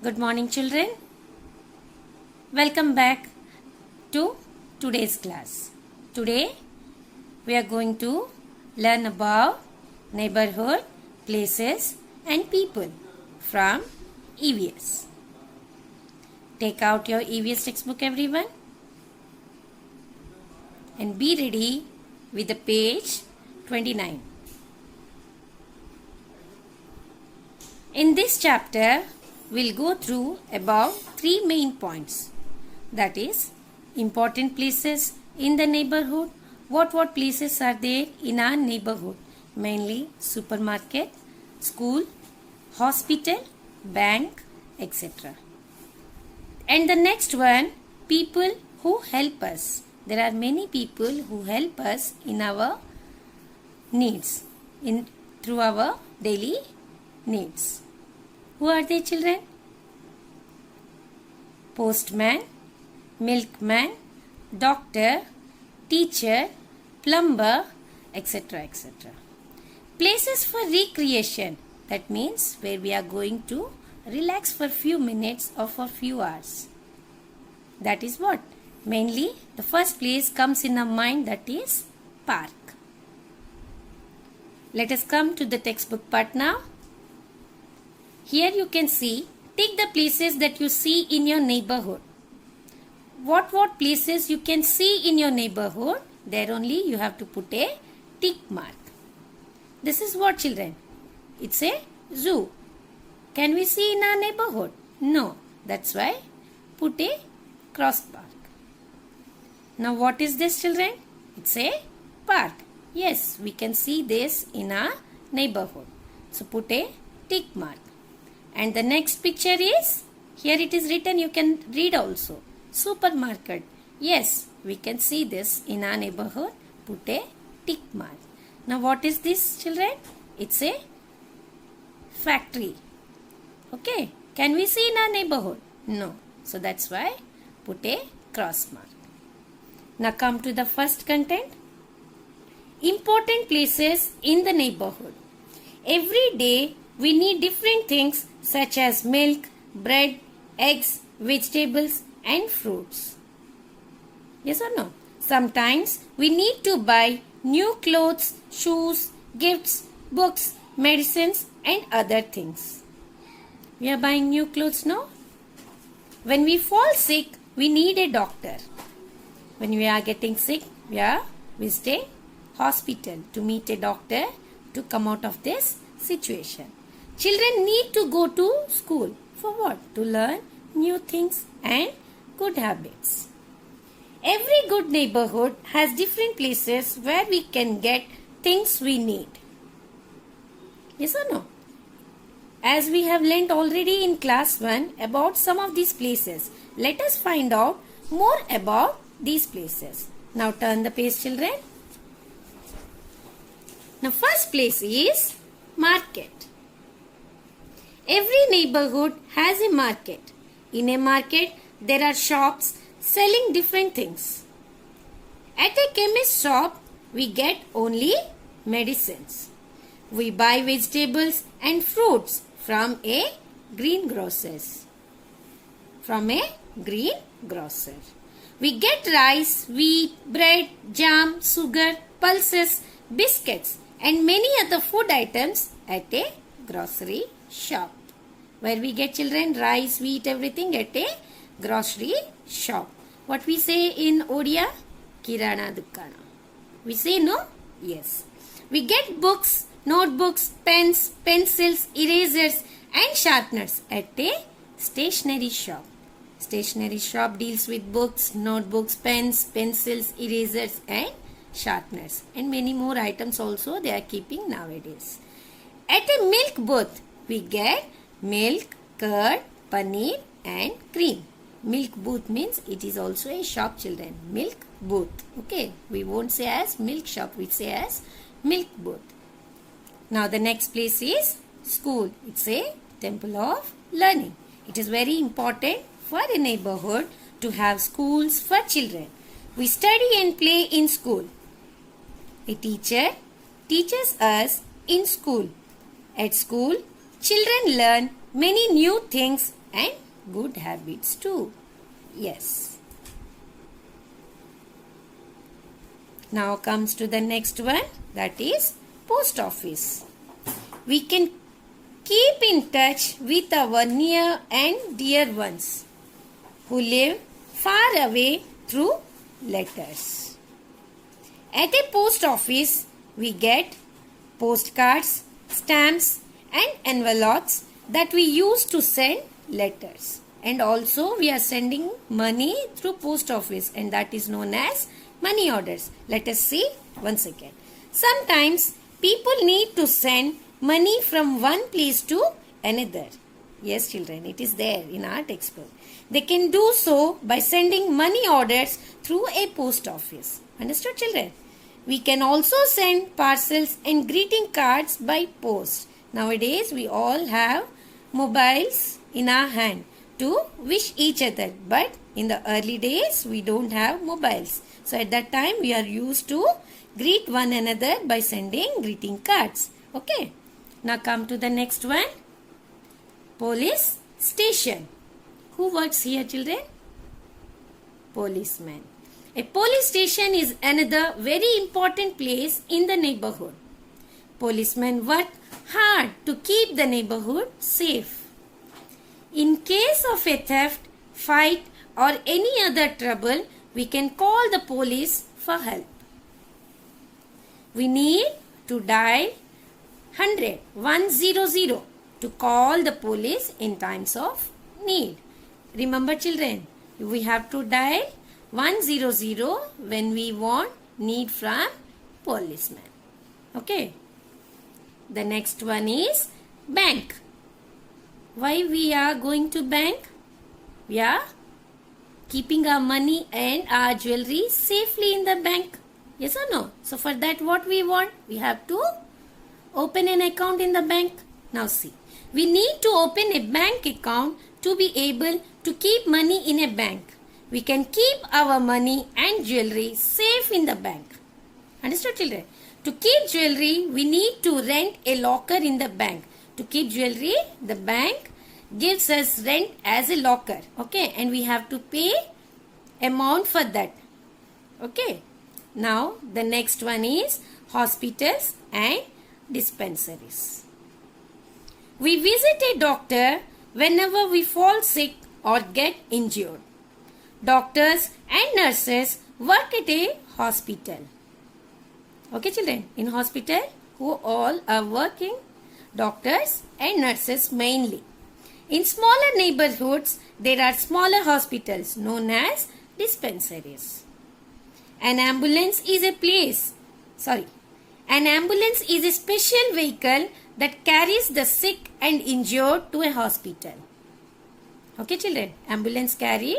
Good morning, children. Welcome back to today's class. Today we are going to learn about neighborhood, places and people from EVS. Take out your EVS textbook, everyone, and be ready with the page 29. In this chapter, we'll go through about 3 main points. That is, important places in the neighborhood. What places are there in our neighborhood? Mainly supermarket, school, hospital, bank, etc. And the next one, people who help us. There are many people who help us in our needs, through our daily needs. Who are they, children? Postman, milkman, doctor, teacher, plumber, etc. etc. Places for recreation. That means where we are going to relax for few minutes or for few hours. That is what? Mainly the first place comes in our mind, that is park. Let us come to the textbook part now. Here you can see, tick the places that you see in your neighborhood. What places you can see in your neighborhood, there only you have to put a tick mark. This is what, children? It's a zoo. Can we see in our neighborhood? No. That's why put a cross mark. Now what is this, children? It's a park. Yes, we can see this in our neighborhood. So put a tick mark. And the next picture is, here it is written, you can read also. Supermarket. Yes, we can see this in our neighborhood. Put a tick mark. Now what is this, children? It's a factory. Okay. Can we see in our neighborhood? No. So that's why put a cross mark. Now come to the first content. Important places in the neighborhood. Every day we need different things such as milk, bread, eggs, vegetables and fruits. Yes or no? Sometimes we need to buy new clothes, shoes, gifts, books, medicines and other things. We are buying new clothes now. When we fall sick, we need a doctor. When we are getting sick, we are visiting hospital to meet a doctor to come out of this situation. Children need to go to school. For what? To learn new things and good habits. Every good neighborhood has different places where we can get things we need. Yes or no? As we have learnt already in class 1 about some of these places, let us find out more about these places. Now turn the page, children. Now first place is market. Every neighborhood has a market. In a market, there are shops selling different things. At a chemist shop, we get only medicines. We buy vegetables and fruits from a greengrocer. We get rice, wheat, bread, jam, sugar, pulses, biscuits and many other food items at a grocery shop. Where we get, children, rice, wheat, everything at a grocery shop. What we say in Odia? Kirana Dukana. We say no? Yes. We get books, notebooks, pens, pencils, erasers and sharpeners at a stationery shop. Stationery shop deals with books, notebooks, pens, pencils, erasers and sharpeners. And many more items also they are keeping nowadays. At a milk booth, we get milk, curd, paneer and cream. Milk booth means it is also a shop, children. Milk booth. Okay. We won't say as milk shop. We say as milk booth. Now the next place is school. It's a temple of learning. It is very important for a neighborhood to have schools for children. We study and play in school. A teacher teaches us in school. At school, children learn many new things and good habits too. Yes. Now comes to the next one, that is post office. We can keep in touch with our near and dear ones who live far away through letters. At a post office, we get postcards, stamps and envelopes that we use to send letters. And also we are sending money through post office, and that is known as money orders. Let us see once again. Sometimes people need to send money from one place to another. Yes, children, it is there in our textbook. They can do so by sending money orders through a post office. Understood, children? We can also send parcels and greeting cards by post. Nowadays, we all have mobiles in our hand to wish each other. But in the early days, we don't have mobiles. So at that time, we are used to greet one another by sending greeting cards. Okay. Now come to the next one. Police station. Who works here, children? Policeman. A police station is another very important place in the neighborhood. Policemen work hard to keep the neighborhood safe. In case of a theft, fight or any other trouble, we can call the police for help. We need to dial 100 to call the police in times of need. Remember, children, we have to dial 100 when we want need from policeman. Okay. The next one is bank. Why we are going to bank? We are keeping our money and our jewelry safely in the bank. Yes or no? So for that, what we want? We have to open an account in the bank. Now see, we need to open a bank account to be able to keep money in a bank. We can keep our money and jewelry safe in the bank. Understood, children? To keep jewelry, we need to rent a locker in the bank. To keep jewelry, the bank gives us rent as a locker. Okay, and we have to pay amount for that. Okay. Now, the next one is hospitals and dispensaries. We visit a doctor whenever we fall sick or get injured. Doctors and nurses work at a hospital. Okay, children, in hospital, who all are working? Doctors and nurses mainly. In smaller neighborhoods, there are smaller hospitals known as dispensaries. An ambulance is a special vehicle that carries the sick and injured to a hospital. Okay, children, ambulance carry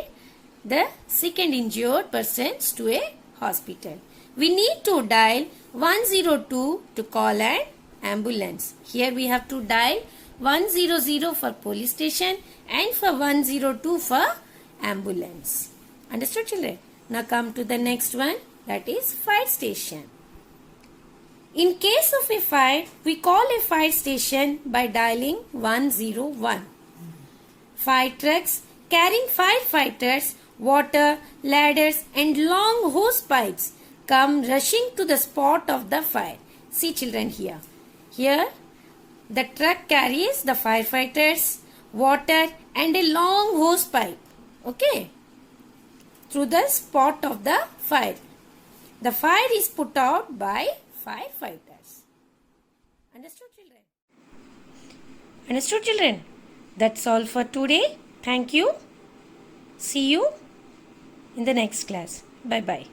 the sick and injured persons to a hospital. We need to dial 102 to call an ambulance. Here we have to dial 100 for police station and for 102 for ambulance. Understood, children? Now come to the next one, that is fire station. In case of a fire, we call a fire station by dialing 101. Fire trucks carrying firefighters, water, ladders and long hose pipes come rushing to the spot of the fire. See, children, here. Here the truck carries the firefighters, water and a long hose pipe. Okay. Through the spot of the fire. The fire is put out by firefighters. Understood, children? Understood, children? That's all for today. Thank you. See you in the next class. Bye-bye.